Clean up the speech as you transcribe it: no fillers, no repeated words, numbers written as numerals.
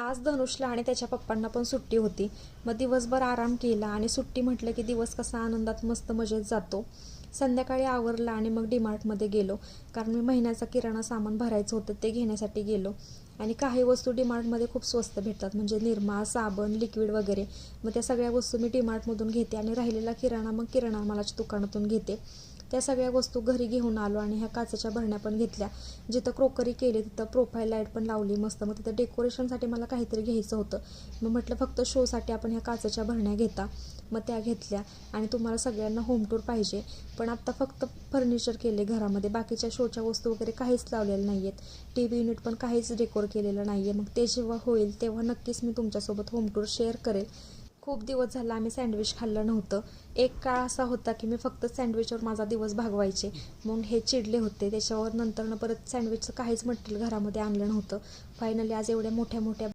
आज धनुषला आणि त्याच्या पप्पांना पण सुट्टी होती. मग दिवसभर आराम केला आणि सुट्टी म्हटलं की दिवस कसा आनंदात मस्त मजेत जातो. संध्याकाळी आवरला आणि मग डीमार्टमध्ये गेलो, कारण मी महिन्याचा किराणा सामान भरायचं होतं ते घेण्यासाठी गेलो. आणि काही वस्तू डीमार्टमध्ये खूप स्वस्त भेटतात, म्हणजे निरमा, साबण, लिक्विड वगैरे. मग त्या सगळ्या वस्तू मी डीमार्टमधून घेते आणि राहिलेला किराणा मग किराणा मालाच्या दुकानातून घेते. त्या सगळ्या वस्तू घरी घेऊन आलो आणि ह्या काचेच्या भरण्या पण घेतल्या. जिथं क्रोकरी केली तिथं प्रोफाईल लाईट पण लावली मस्त. मग तिथं डेकोरेशनसाठी मला काहीतरी घ्यायचं होतं. मग म्हटलं फक्त शोसाठी आपण ह्या काचेच्या भरण्या घेता. मग त्या घेतल्या. आणि तुम्हाला सगळ्यांना होम टूर पाहिजे, पण आत्ता फक्त फर्निचर केले घरामध्ये, बाकीच्या शोच्या वस्तू वगैरे काहीच लावलेल्या नाही आहेत. टी व्ही युनिट पण काहीच डेकोर केलेलं नाही आहे. मग ते जेव्हा होईल तेव्हा नक्कीच मी तुमच्यासोबत होम टूर शेअर करेल. खूप दिवस झाला आम्ही सँडविच खाल्लं नव्हतं. एक काळ असा होता की मी फक्त सँडविचवर माझा दिवस भागवायचे. मग हे चिडले होते. त्याच्यावर नंतरनं परत सँडविचचं काहीच मटेरियल घरामध्ये आणलं नव्हतं. फायनली आज एवढ्या मोठ्या मोठ्या